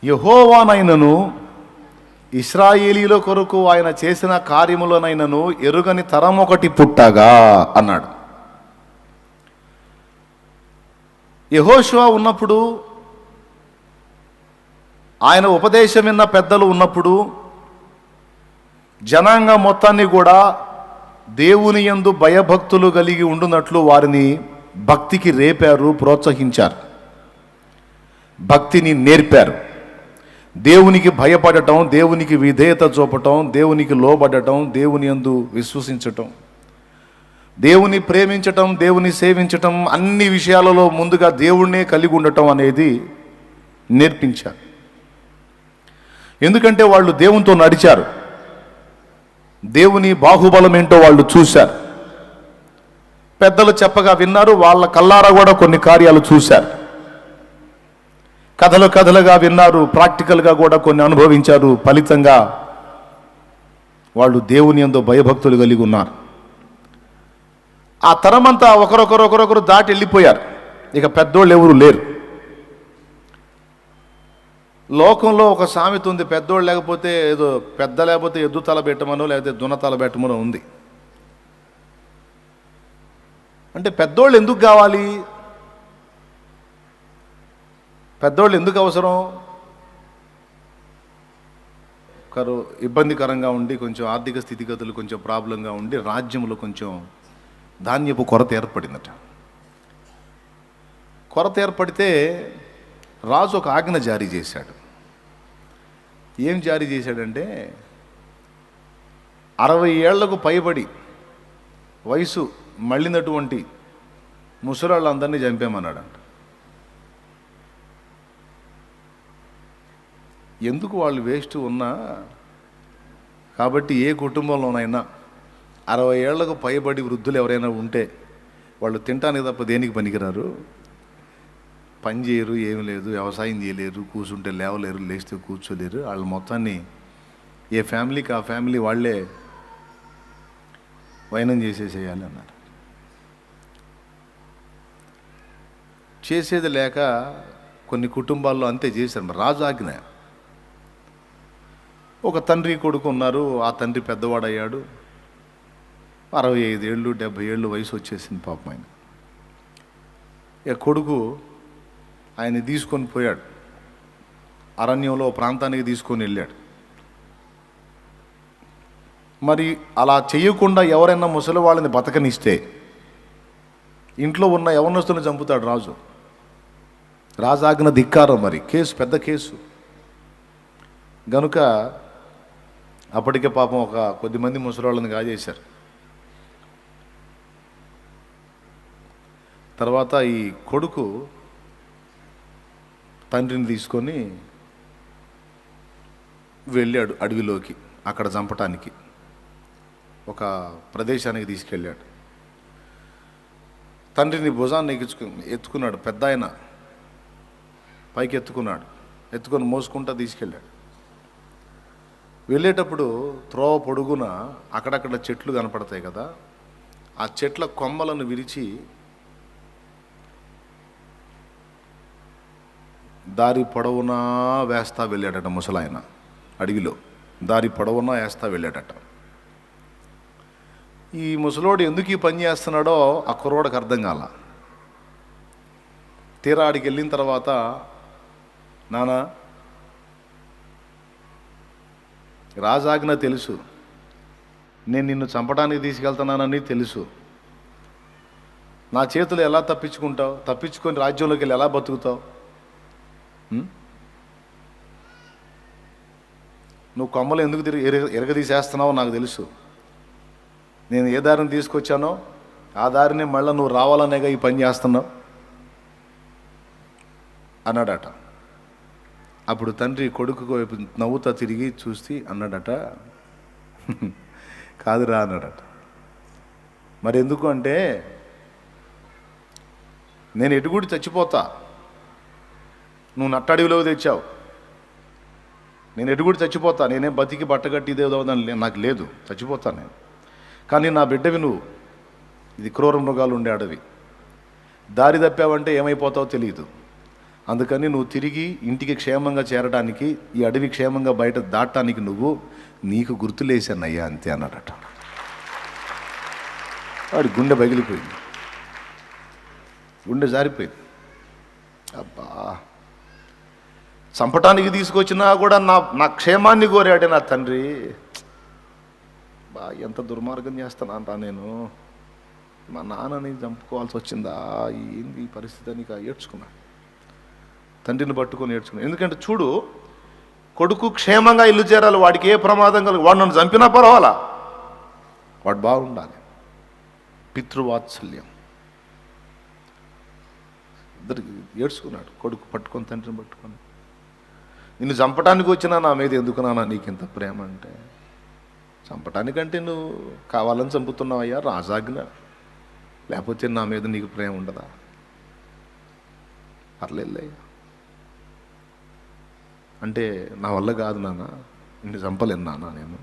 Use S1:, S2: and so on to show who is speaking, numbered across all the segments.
S1: యెహోవానైనను ఇశ్రాయేలీల కొరకు ఆయన చేసిన కార్యములనైనను ఎరుగని తరం ఒకటి పుట్టగా అన్నాడు. యెహోషువ ఉన్నప్పుడు, ఆయన ఉపదేశం విన్న పెద్దలు ఉన్నప్పుడు జనాంగం మొత్తాన్ని కూడా దేవుని యందు భయభక్తులు కలిగి ఉండునట్లు వారిని భక్తికి రేపారు, ప్రోత్సహించారు, భక్తిని నేర్పారు. దేవునికి భయపడటం, దేవునికి విధేయత చూపటం, దేవునికి లోబడటం, దేవుని యందు విశ్వసించటం, దేవుని ప్రేమించటం, దేవుని సేవించటం, అన్ని విషయాలలో ముందుగా దేవుణ్ణే కలిగి ఉండటం అనేది నేర్పించారు. ఎందుకంటే వాళ్ళు దేవునితో నడిచారు, దేవుని బాహుబలం ఏంటో వాళ్ళు చూశారు. పెద్దలు చెప్పగా విన్నారు, వాళ్ళ కల్లారా కూడా కొన్ని కార్యాలు చూశారు. కథలు కథలుగా విన్నారు, ప్రాక్టికల్గా కూడా కొన్ని అనుభవించారు. ఫలితంగా వాళ్ళు దేవుని యందు భయభక్తులు కలిగి ఉన్నారు. ఆ తరమంతా ఒకరొకరు దాటి వెళ్ళిపోయారు. ఇక పెద్దోళ్ళు ఎవరు లేరు. లోకంలో ఒక సామెత ఉంది, పెద్దోళ్ళు లేకపోతే ఏదో పెద్ద లేకపోతే ఎద్దు తల పెట్టమనో లేకపోతే దున్న తల పెట్టమనో ఉంది. అంటే పెద్దోళ్ళు ఎందుకు కావాలి? పెద్దోళ్ళు ఎందుకు అవసరం? ఇబ్బందికరంగా ఉండి, కొంచెం ఆర్థిక స్థితిగతులు కొంచెం ప్రాబ్లంగా ఉండి, రాజ్యంలో కొంచెం ధాన్యపు కొరత ఏర్పడిందట. కొరత ఏర్పడితే రాజు ఒక ఆజ్ఞ జారీ చేశాడు. ఏం జారీ చేశాడంటే, 60 ఏళ్లకు పైబడి వయసు మళ్ళినటువంటి ముసలాళ్ళందరినీ చంపేమన్నాడంట. ఎందుకు? వాళ్ళు వేస్ట్ ఉన్నా కాబట్టి ఏ కుటుంబంలోనైనా 60 ఏళ్లకు పైబడి వృద్ధులు ఎవరైనా ఉంటే వాళ్ళు తినటానికి తప్ప దేనికి పనికిరారు, పని చేయరు, ఏమి లేదు, వ్యవసాయం చేయలేరు, కూర్చుంటే లేవలేరు, లేస్తే కూర్చోలేరు. వాళ్ళ మొత్తాన్ని ఏ ఫ్యామిలీకి ఆ ఫ్యామిలీ వాళ్ళే వైనం చేసేసేయాలి అన్నారు. చేసేది లేక కొన్ని కుటుంబాల్లో అంతే చేశారు. రాజు ఆజ్ఞ. ఒక తండ్రి కొడుకు ఉన్నారు. ఆ తండ్రి పెద్దవాడయ్యాడు, 65 ఏళ్ళు 70 ఏళ్ళు వయసు వచ్చేసింది పాపం ఆయన. ఇక కొడుకు ఆయన్ని తీసుకొని పోయాడు, అరణ్యంలో ప్రాంతానికి తీసుకొని వెళ్ళాడు. మరి అలా చేయకుండా ఎవరైనా ముసలి వాళ్ళని బతకనిస్తే ఇంట్లో ఉన్న యవనస్తుని చంపుతాడు రాజు. రాజాజ్ఞ ధిక్కారం. మరి కేసు పెద్ద కేసు గనుక అప్పటికే పాపం ఒక కొద్దిమంది ముసలివాళ్ళని కాజేశారు. తర్వాత ఈ కొడుకు తండ్రిని తీసుకొని వెళ్ళాడు అడవిలోకి, అక్కడ చంపటానికి ఒక ప్రదేశానికి తీసుకెళ్ళాడు. తండ్రిని భుజాన్ని ఎత్తుకున్నాడు, పెద్ద ఆయన పైకి ఎత్తుకున్నాడు, ఎత్తుకొని మోసుకుంటా తీసుకెళ్ళాడు. వెళ్ళేటప్పుడు త్రోవ పొడుగున అక్కడక్కడ చెట్లు కనపడతాయి కదా, ఆ చెట్ల కొమ్మలను విరిచి దారి పొడవునా వేస్తా వెళ్ళాడట ముసలాయన. అడవిలో దారి పొడవునా వేస్తా వెళ్ళాడట. ఈ ముసలోడు ఎందుకు ఈ పని చేస్తున్నాడో ఆ కుర్రోడికి అర్థం కాల. తీరా ఆడికి వెళ్ళిన తర్వాత, నానా రాజాజ్ఞ తెలుసు, నేను నిన్ను చంపడానికి తీసుకెళ్తున్నానని తెలుసు, నా చేతులు ఎలా తప్పించుకుంటావు, తప్పించుకొని రాజ్యంలోకి వెళ్ళి ఎలా బతుకుతావు, నువ్వు కొమ్మలు ఎందుకు ఎరగదీసేస్తున్నావో నాకు తెలుసు, నేను ఏ దారిని తీసుకొచ్చానో ఆ దారిని మళ్ళీ నువ్వు రావాలనేగా ఈ పని చేస్తున్నావు అన్నాడట. అప్పుడు తండ్రి కొడుకు వైపు నవ్వుతా తిరిగి చూసి అన్నాడట, కాదురా అన్నాడట. మరి ఎందుకు అంటే, నేను ఎటుగుడి చచ్చిపోతా, నువ్వు నట్టడివిలో తెచ్చావు, నేను ఎటుగుడి చచ్చిపోతా, నేనేం బతికి బట్టగట్టి ఇదేదో నాకు లేదు, చచ్చిపోతాను నేను. కానీ నా బిడ్డవి నువ్వు, ఇది క్రూర మృగాలు ఉండే అడవి, దారి తప్పావంటే ఏమైపోతావో తెలియదు, అందుకని నువ్వు తిరిగి ఇంటికి క్షేమంగా చేరడానికి, ఈ అడవి క్షేమంగా బయట దాటడానికి నీకు గుర్తులేశానయ్యా అంతే అన్నాడట. వాడి గుండె పగిలిపోయింది, గుండె జారిపోయింది. అబ్బా, చంపటానికి తీసుకొచ్చినా కూడా నా క్షేమాన్ని కోరాడే నా తండ్రి. బా, ఎంత దుర్మార్గం చేస్తానంటా నేను. మా నాన్నని చంపుకోవాల్సి వచ్చిందా, ఏంది ఈ పరిస్థితి అని ఏడ్చుకున్నాను. తండ్రిని పట్టుకొని ఏడ్చుకున్నాను. ఎందుకంటే చూడు, కొడుకు క్షేమంగా ఇల్లు చేరాలి, వాడికి ఏ ప్రమాదం కలుగు, వాడు నన్ను చంపినా పర్వాలా, వాడు బాగుండాలి. పితృవాత్సల్యం. ఇద్దరికి ఏడ్చుకున్నాడు, కొడుకు పట్టుకొని తండ్రిని పట్టుకొని. నిన్ను చంపటానికి వచ్చినా నా మీద ఎందుకు నాన్న నీకు ఇంత ప్రేమ అంటే, చంపటానికంటే నువ్వు కావాలని చంపుతున్నావయ్యా, రాజాజ్ఞ, లేకపోతే నా మీద నీకు ప్రేమ ఉండదా? పర్లేదయ్యా అంటే, నా వల్ల కాదు నాన్న, నిన్ను చంపలేను నాన్న నేను.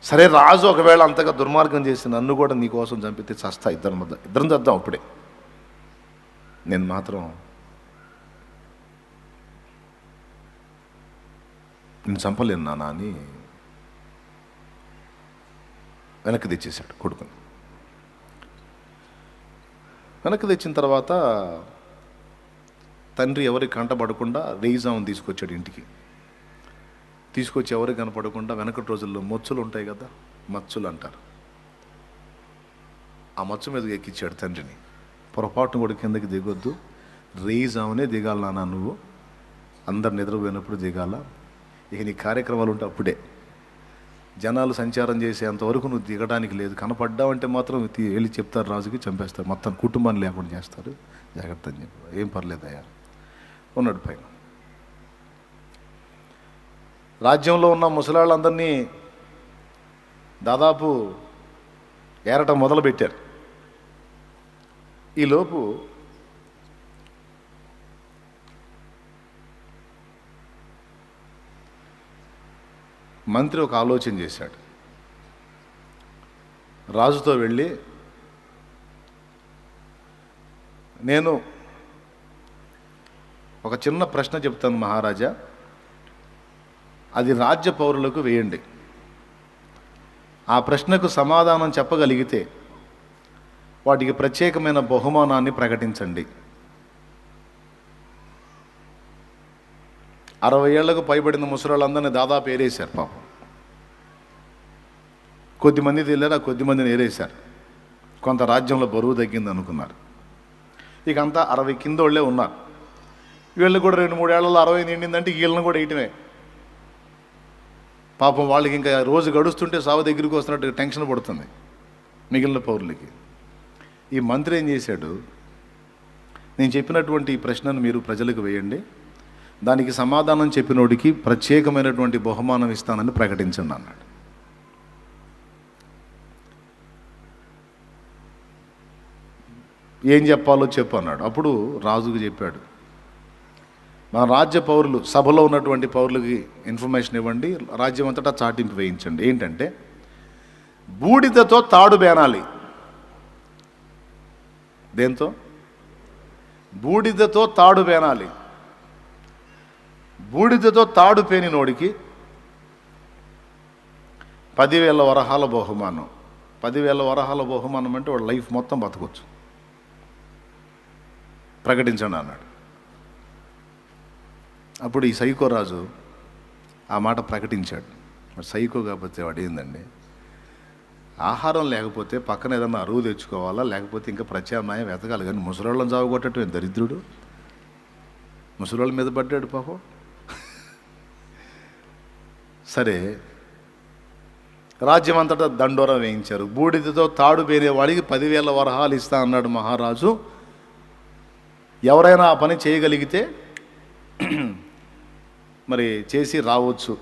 S1: సరే, రాజు ఒకవేళ అంతగా దుర్మార్గం చేసి నన్ను కూడా నీకోసం చంపితే చస్తా, ఇద్దరం చద్దాం అప్పుడే. నేను మాత్రం నేను చంపలేను నాన్న అని వెనక్కి తెచ్చేశాడు కొడుకుని. వెనక్కి తెచ్చిన తర్వాత తండ్రి ఎవరికి కంటపడకుండా రేయిజామును తీసుకొచ్చాడు ఇంటికి. తీసుకొచ్చి ఎవరికి కనపడకుండా, వెనకటి రోజుల్లో మచ్చులు ఉంటాయి కదా, మచ్చులు అంటారు, ఆ మచ్చు మీదకి ఎక్కించాడు తండ్రిని. పొరపాటును కూడా కిందకి దిగొద్దు, రేయిజామునే దిగాల నాన్న, నువ్వు అందరు నిద్రపోయినప్పుడు దిగాల, ఇక నీ కార్యక్రమాలు ఉంటే అప్పుడే, జనాలు సంచారం చేసేంతవరకు నువ్వు దిగడానికి లేదు. కనపడ్డావంటే మాత్రం వెళ్ళి చెప్తారు రాజుకి, చంపేస్తారు, మొత్తం కుటుంబాన్ని లేకుండా చేస్తారు, జాగ్రత్త అని చెప్పి. ఏం పర్లేదయ్యా ఉన్నాడు పైన. రాజ్యంలో ఉన్న ముసలాళ్ళందరినీ దాదాపు ఏరటం మొదలుపెట్టారు. ఈలోపు మంత్రి ఒక ఆలోచన చేశాడు. రాజుతో వెళ్ళి, నేను ఒక చిన్న ప్రశ్న చెప్తాను మహారాజా, అది రాజ్య పౌరులకు వేయండి. ఆ ప్రశ్నకు సమాధానం చెప్పగలిగితే వాటికి ప్రత్యేకమైన బహుమానాన్ని ప్రకటించండి. 60 ఏళ్లకు పైబడిన ముసలాళ్ళందరినీ దాదాపు ఏరేశారు పాపం. కొద్దిమంది తెలియరు, కొద్దిమందిని ఏరేశారు. కొంత రాజ్యంలో బరువు తగ్గింది అనుకున్నారు. ఇక అంతా 60 కిందోళ్లే ఉన్నారు. వీళ్ళు కూడా 2-3 ఏళ్లలో 60 నిండిందంటే వీళ్ళని కూడా వేయటమే. పాపం వాళ్ళకి ఇంకా రోజు గడుస్తుంటే సావు దగ్గరికి వస్తున్నట్టు టెన్షన్ పడుతుంది మిగిలిన పౌరులకి. ఈ మంత్రి ఏం చేశాడు, నేను చెప్పినటువంటి ఈ ప్రశ్నను మీరు ప్రజలకు వేయండి, దానికి సమాధానం చెప్పినోడికి ప్రత్యేకమైనటువంటి బహుమానం ఇస్తానని ప్రకటించండి అన్నాడు. ఏం చెప్పాలో చెప్పు అన్నాడు. అప్పుడు రాజుకు చెప్పాడు, మన రాజ్య పౌరులు, సభలో ఉన్నటువంటి పౌరులకి ఇన్ఫర్మేషన్ ఇవ్వండి, రాజ్యం అంతటా చాటింపు వేయించండి. ఏంటంటే, బూడిదతో తాడు బేనాలి. దేంతో? బూడిదతో తాడు బేనాలి. బూడిదతో తాడు పేనినోడికి 10,000 వరహాల బహుమానం. 10,000 వరహాల బహుమానం అంటే వాడు లైఫ్ మొత్తం బతకొచ్చు. ప్రకటించండి అన్నాడు. అప్పుడు ఈ సైకో రాజు ఆ మాట ప్రకటించాడు. మరి సైకో కాకపోతే వాడు ఏందండి, ఆహారం లేకపోతే పక్కన ఏదన్నా అరువు తెచ్చుకోవాలా, లేకపోతే ఇంకా ప్రత్యామ్నాయం వెతకాలి. కానీ ముసలోళ్ళని చావగొట్టడం దరిద్రుడు, ముసలోళ్ళ మీద పడ్డాడు పాపం. సరే, రాజ్యం అంతటా దండోరా వేయించారు. బూడిదతో తాడు పేరే వాడికి 10,000 వరహాలు ఇస్తా అన్నాడు మహారాజు. ఎవరైనా ఆ పని చేయగలిగితే మరి చేసి రావచ్చు,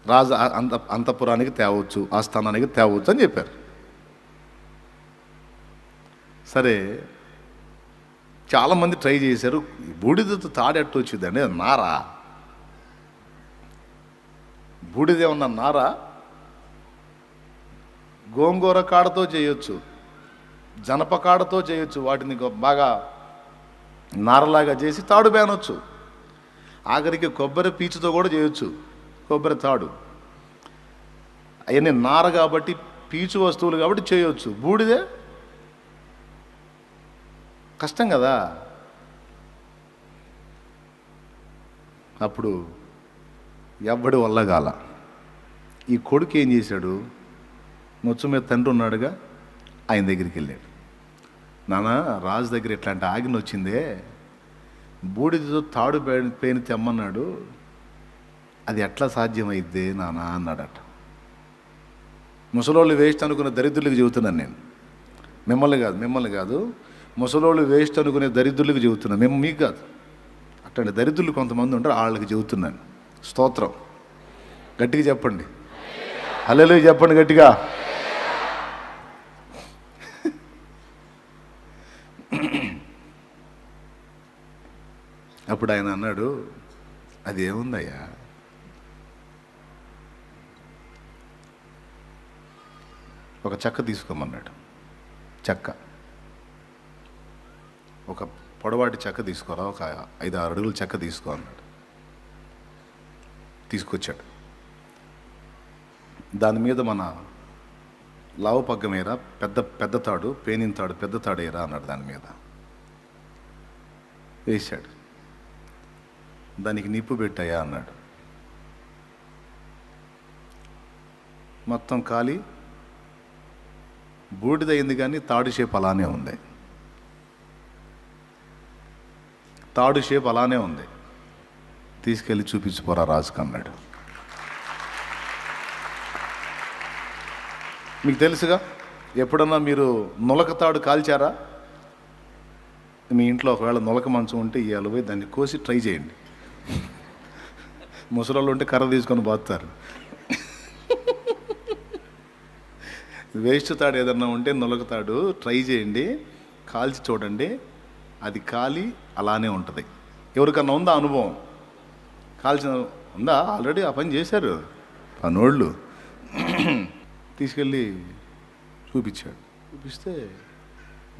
S1: రాజు అంతఃపురానికి తేవచ్చు, ఆస్థానానికి తేవచ్చు అని చెప్పారు. సరే, చాలామంది ట్రై చేశారు. బూడిదతో తాడెట్టు వచ్చిందండి, నారా, బూడిదేమన్నా నారా, గోంగూర కాడతో చేయొచ్చు, జనపకాడతో చేయొచ్చు, వాటిని బాగా నారలాగా చేసి తాడు బేనొచ్చు. ఆఖరికి కొబ్బరి పీచుతో కూడా చేయొచ్చు, కొబ్బరి తాడు. అవన్నీ నార కాబట్టి, పీచు వస్తువులు కాబట్టి చేయొచ్చు. బూడిదే కష్టం కదా. అప్పుడు ఎవ్వడి వల్ల గాల. ఈ కొడుకు ఏం చేశాడు, ముచ్చు మీద తండ్రి ఉన్నాడుగా, ఆయన దగ్గరికి వెళ్ళాడు. నాన్న, రాజు దగ్గర ఇట్లాంటి ఆజ్ఞ వచ్చిందే, బూడిదతో తాడు పేని తెమ్మన్నాడు, అది ఎట్లా సాధ్యమైద్దే నాన్న అన్నాడట. ముసలోళ్ళు వేస్ట్ అనుకునే దరిద్రులకు చెబుతున్నాను నేను, మిమ్మల్ని కాదు, ముసలోళ్ళు వేస్ట్ అనుకునే దరిద్రులకు చెబుతున్నాను, మీకు కాదు. అట్లాంటి దరిద్రులు కొంతమంది ఉంటారు, వాళ్ళకి చెబుతున్నాను. స్తోత్రం. గట్టిగా చెప్పండి, హల్లెలూయా చెప్పండి గట్టిగా. అప్పుడు ఆయన అన్నాడు, అది ఏముందయ్యా, ఒక చెక్క తీసుకోమన్నాడు. చెక్క, ఒక పొడవాటి చెక్క తీసుకోరా, ఒక 5-6 అడుగుల చెక్క తీసుకో అన్నాడు. తీసుకొచ్చాడు. దాని మీద మన లావు పగ్గమేరా, పెద్ద తాడు, పేనిన తాడు, పెద్ద తాడు ఏరా అన్నాడు. దాని మీద వేశాడు. దానికి నిప్పు పెట్టాయా అన్నాడు. మొత్తం కాలి బూడిదయింది, కానీ తాడు షేప్ అలానే ఉంది. తాడు షేప్ అలానే ఉంది. తీసుకెళ్ళి చూపించిపోరా రాజుకు అన్నాడు. మీకు తెలుసుగా, ఎప్పుడన్నా మీరు నులక తాడు కాల్చారా? మీ ఇంట్లో ఒకవేళ నులక మంచం ఉంటే ఇవాళ పోయి దాన్ని కోసి ట్రై చేయండి. ముసలోళ్ళు ఉంటే కర్ర తీసుకొని బాతుతారు. వేస్ట్ తాడు ఏదన్నా ఉంటే నులక తాడు ట్రై చేయండి, కాల్చి చూడండి. అది కాలి అలానే ఉంటుంది. ఎవరికన్నా ఉందా అనుభవం? కాల్చిన ఉందా? ఆల్రెడీ ఆ పని చేశారు పనోళ్ళు. తీసుకెళ్ళి చూపించాడు. చూపిస్తే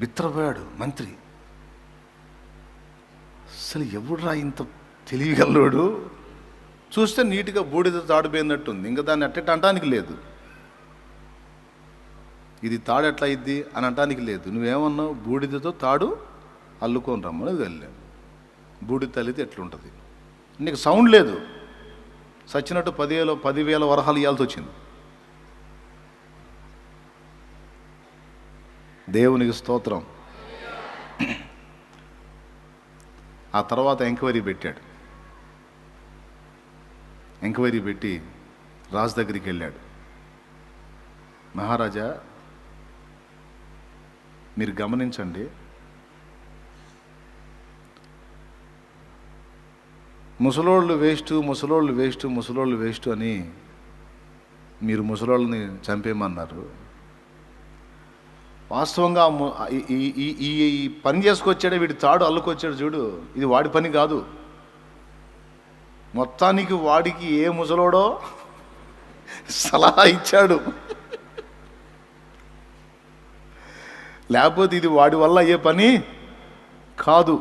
S1: బిత్రపోయాడు మంత్రి. అసలు ఎవడురా ఇంత తెలియగలడు? చూస్తే నీట్గా బూడిద తాడిపోయినట్టుంది, ఇంకా దాన్ని అట్టేట అంటానికి లేదు. ఇది తాడు ఎట్లా అయింది అని అంటానికి లేదు. నువ్వేమన్నావు? బూడిదతో తాడు అల్లుకొని రమ్మని వెళ్ళాను. బూడిద తల్లితే ఎట్లుంటుంది? నీకు సౌండ్ లేదు, సచ్చినట్టు 10,000 వరహాలు ఇవ్వాల్సి వచ్చింది. దేవునికి స్తోత్రం. ఆ తర్వాత ఎంక్వైరీ పెట్టాడు. ఎంక్వైరీ పెట్టి రాజు దగ్గరికి వెళ్ళాడు. మహారాజా, మీరు గమనించండి, ముసలోళ్ళు వేస్ట్ అని మీరు ముసలోళ్ళని చంపేయమన్నారు. వాస్తవంగా ఈ పని చేసుకొచ్చాడే, వీడి తాడు అల్లుకొచ్చాడు చూడు, ఇది వాడి పని కాదు. మొత్తానికి వాడికి ఏ ముసలోడో సలహా ఇచ్చాడు. లేకపోతే ఇది వాడి వల్ల అయ్యే పని కాదు.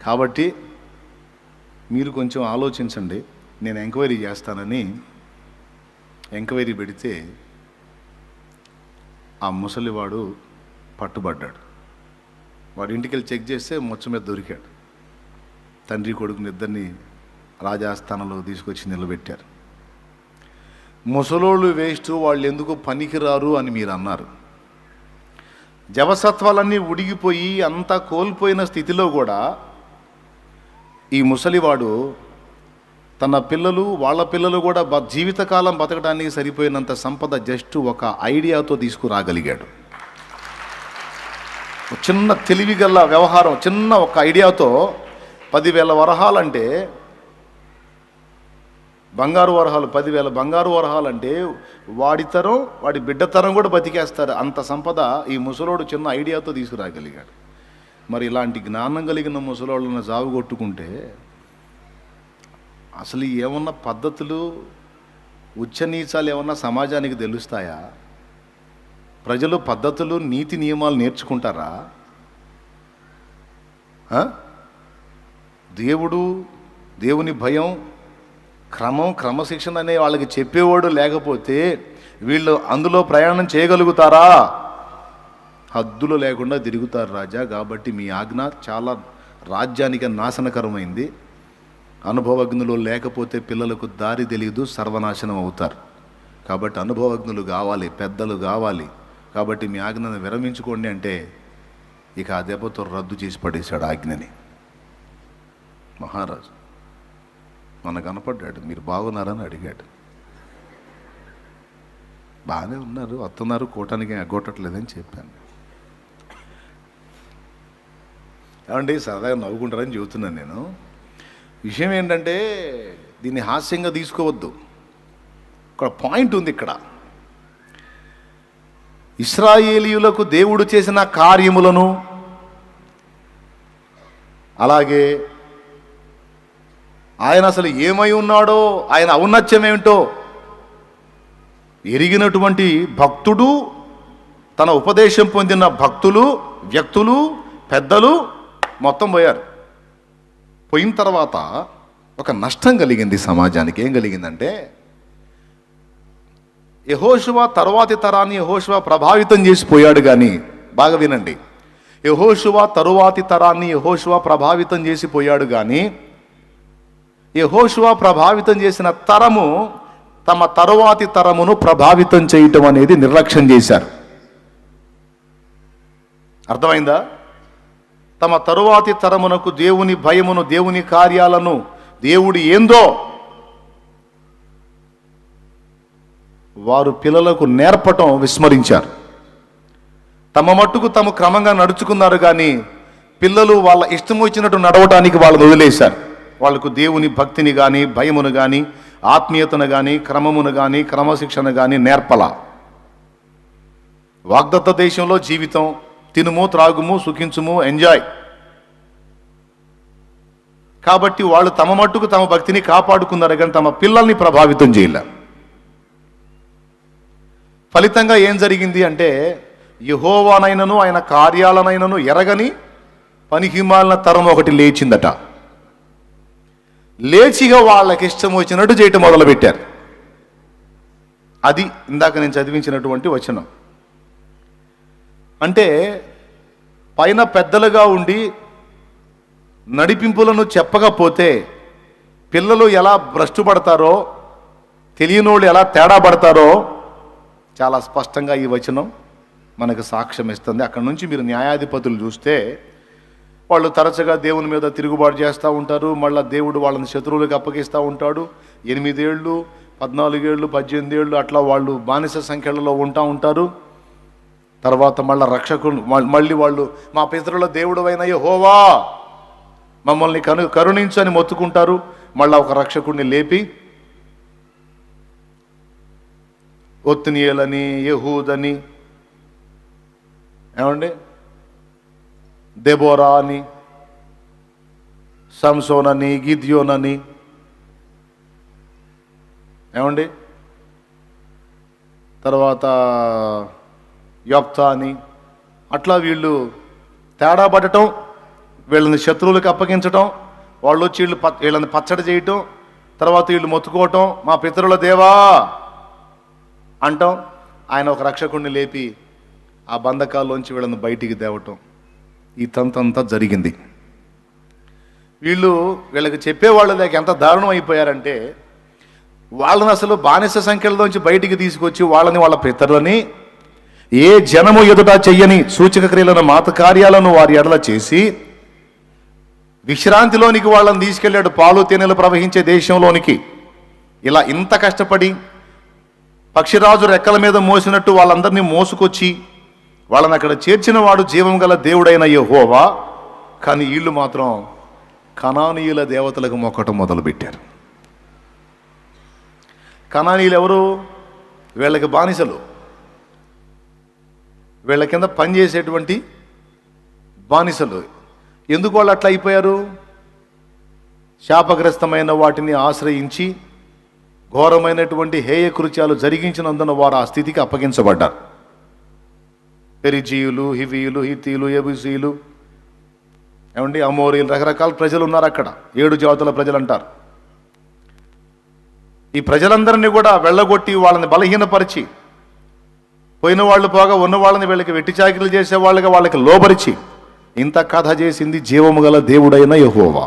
S1: కాబట్టి మీరు కొంచెం ఆలోచించండి, నేను ఎంక్వైరీ చేస్తానని ఎంక్వైరీ పెడితే ఆ ముసలివాడు పట్టుబడ్డాడు. వాడి ఇంటికి వెళ్ళి చెక్ చేస్తే మొత్తం మీద దొరికాడు. తండ్రి కొడుకుని ఇద్దరిని రాజాస్థానంలో తీసుకొచ్చి నిలబెట్టారు. ముసలోళ్ళు వేస్ట్, వాళ్ళు ఎందుకు పనికిరారు అని మీరు అన్నారు. జవసత్వాలన్నీ ఉడిగిపోయి అంతా కోల్పోయిన స్థితిలో కూడా ఈ ముసలివాడు తన పిల్లలు, వాళ్ళ పిల్లలు కూడా జీవితకాలం బతకడానికి సరిపోయినంత సంపద జస్ట్ ఒక ఐడియాతో తీసుకురాగలిగాడు. చిన్న తెలివిగల వ్యవహారం, చిన్న ఒక ఐడియాతో 10,000 వరహాలంటే బంగారు వరహాలు, 10,000 బంగారు వరహాలంటే వాడి తరం, వాడి బిడ్డ తరం కూడా బతికేస్తారు. అంత సంపద ఈ ముసలోడు చిన్న ఐడియాతో తీసుకురాగలిగాడు. మరి ఇలాంటి జ్ఞానం కలిగిన ముసలోళ్ళను జావుగొట్టుకుంటే అసలు ఏమన్నా పద్ధతులు, ఉచ్చనీచాలు ఏమన్నా సమాజానికి తెలుస్తాయా? ప్రజలు పద్ధతులు నీతి నియమాలు నేర్చుకుంటారా? దేవుని భయం, క్రమశిక్షణ అనే వాళ్ళకి చెప్పేవాడు లేకపోతే వీళ్ళు అందులో ప్రయాణం చేయగలుగుతారా? హద్దులు లేకుండా తిరుగుతారు రాజా. కాబట్టి మీ ఆజ్ఞ చాలా రాజ్యానికి నాశనకరమైంది. అనుభవజ్ఞులు లేకపోతే పిల్లలకు దారి తెలియదు, సర్వనాశనం అవుతారు. కాబట్టి అనుభవజ్ఞులు కావాలి, పెద్దలు కావాలి. కాబట్టి మీ ఆజ్ఞను విరమించుకోండి అంటే ఇక ఆ దెబ్బతో రద్దు చేసి పడేశాడు ఆజ్ఞని. మహారాజు మన కనపడ్డాడు, మీరు బాగున్నారని అడిగాడు. బాగానే ఉన్నారు, వస్తున్నారు, కూటానికి అగ్గొట్టట్లేదని చెప్పాను. ఏమండి సరదాగా నవ్వుకుంటారని చెబుతున్నాను నేను. విషయం ఏంటంటే దీన్ని హాస్యంగా తీసుకోవద్దు. ఇక్కడ పాయింట్ ఉంది. ఇక్కడ ఇశ్రాయేలీయులకు దేవుడు చేసిన కార్యములను, అలాగే ఆయన అసలు ఏమై ఉన్నాడో, ఆయన ఔన్నత్యం ఏమిటో ఎరిగినటువంటి భక్తుడు, తన ఉపదేశం పొందిన భక్తులు, వ్యక్తులు, పెద్దలు మొత్తం పోయారు. పోయిన తర్వాత ఒక నష్టం కలిగింది సమాజానికి. ఏం కలిగిందంటే యెహోషువ తరువాతి తరాన్ని యెహోషువ ప్రభావితం చేసిపోయాడు. కానీ బాగా వినండి, యెహోషువ తరువాతి తరాన్ని యెహోషువ ప్రభావితం చేసిపోయాడు. కానీ యెహోషువ ప్రభావితం చేసిన తరము తమ తరువాతి తరమును ప్రభావితం చేయటం అనేది నిర్లక్ష్యం చేశారు. అర్థమైందా? తమ తరువాతి తరమునకు దేవుని భయమును, దేవుని కార్యాలను, దేవుడు ఏందో వారు పిల్లలకు నేర్పటం విస్మరించారు. తమ మట్టుకు తాము క్రమంగా నడుచుకున్నారు. కానీ పిల్లలు వాళ్ళ ఇష్టం వచ్చినట్టు నడవటానికి వాళ్ళని వదిలేశారు. వాళ్ళకు దేవుని భక్తిని కానీ, భయమును కానీ, ఆత్మీయతను కానీ, క్రమమును కానీ, క్రమశిక్షణ కానీ నేర్పల. వాగ్దత్త దేశంలో జీవితం, తినుము, త్రాగుము, సుఖించుము, ఎంజాయ్. కాబట్టి వాళ్ళు తమ మట్టుకు తమ భక్తిని కాపాడుకున్నారు, కానీ తమ పిల్లల్ని ప్రభావితం చేయలేరు. ఫలితంగా ఏం జరిగింది అంటే యెహోవానైనను ఆయన కార్యాలనైనను ఎరగని పనికిమాలిన తరం ఒకటి లేచిందట. లేచిగా వాళ్ళకి ఇష్టం వచ్చినట్టు చేయటం మొదలుపెట్టారు. అది ఇందాక నేను చదివించినటువంటి వచనం. అంటే పైన పెద్దలుగా ఉండి నడిపింపులను చెప్పకపోతే పిల్లలు ఎలా భ్రష్టుపడతారో, తెలియనోళ్ళు ఎలా తేడా పడతారో చాలా స్పష్టంగా ఈ వచనం మనకు సాక్ష్యం ఇస్తుంది. అక్కడ నుంచి మీరు న్యాయాధిపతులు చూస్తే వాళ్ళు తరచుగా దేవుని మీద తిరుగుబాటు చేస్తూ ఉంటారు. మళ్ళీ దేవుడు వాళ్ళని శత్రువులకు అప్పగిస్తూ ఉంటాడు. 8 ఏళ్ళు, 14 ఏళ్ళు, 18 ఏళ్ళు అట్లా వాళ్ళు బానిస సంఖ్యలలో ఉంటారు. తర్వాత మళ్ళీ వాళ్ళు మా పితరుల దేవుడు అయిన యెహోవా మమ్మల్ని కరుణించు అని మొత్తుకుంటారు. మళ్ళీ ఒక రక్షకుడిని లేపి ఒత్నియేలని, యెహూదని, ఏమండి, దెబోరా అని, సంసోన్ అని, గిద్యోన్ అని, ఏమండి, తర్వాత యొప్తా అని, అట్లా వీళ్ళు తేడా పడటం, వీళ్ళని శత్రువులకు అప్పగించటం, వాళ్ళు వచ్చి వీళ్ళని పచ్చడి చేయటం, తర్వాత వీళ్ళు మొత్తుకోవటం, మా పితరుల దేవా అంటాం. ఆయన ఒక రక్షకుడిని లేపి ఆ బంధకాల్లోంచి వీళ్ళని బయటికి తేవటం, ఈ తంతంతా జరిగింది. వీళ్ళకి చెప్పేవాళ్ళు లేక ఎంత దారుణం అయిపోయారంటే వాళ్ళని అసలు బానిస సంఖ్యలలోంచి బయటికి తీసుకొచ్చి వాళ్ళ పితరులని ఏ జనము ఎదుట చెయ్యని సూచక క్రియలను, మాత కార్యాలను వారి ఎడల చేసి విశ్రాంతిలోనికి వాళ్ళని తీసుకెళ్ళాడు, పాలు తేనెలు ప్రవహించే దేశంలోనికి. ఇలా ఇంత కష్టపడి పక్షిరాజు రెక్కల మీద మోసినట్టు వాళ్ళందరినీ మోసుకొచ్చి వాళ్ళని అక్కడ చేర్చిన వాడు జీవం గల దేవుడైన యెహోవా. కానీ వీళ్ళు మాత్రం కనానీయుల దేవతలకు మొక్కటం మొదలుపెట్టారు. కనానీయులు ఎవరు? వీళ్ళకి బానిసలు, వీళ్ళ కింద పనిచేసేటువంటి బానిసలు. ఎందుకు వాళ్ళు అట్లా అయిపోయారు? శాపగ్రస్తమైన వాటిని ఆశ్రయించి ఘోరమైనటువంటి హేయ కృత్యాలు జరిగించినందున వారు ఆ స్థితికి అప్పగించబడ్డారు. పెరిజీయులు, హివీయులు, హితీయులు, యెబూసీయులు, ఏమండి అమోరీలు, రకరకాల ప్రజలు ఉన్నారు అక్కడ. 7 జాతుల ప్రజలు అంటారు. ఈ ప్రజలందరినీ కూడా వెళ్ళగొట్టి వాళ్ళని బలహీనపరిచి, పోయిన వాళ్ళు పోగా ఉన్న వాళ్ళని వీళ్ళకి వెట్టి చాకిరీలు చేసే వాళ్ళగా వాళ్ళకి లోబరిచి ఇంత కథ చేసింది జీవము గల దేవుడైన యెహోవా.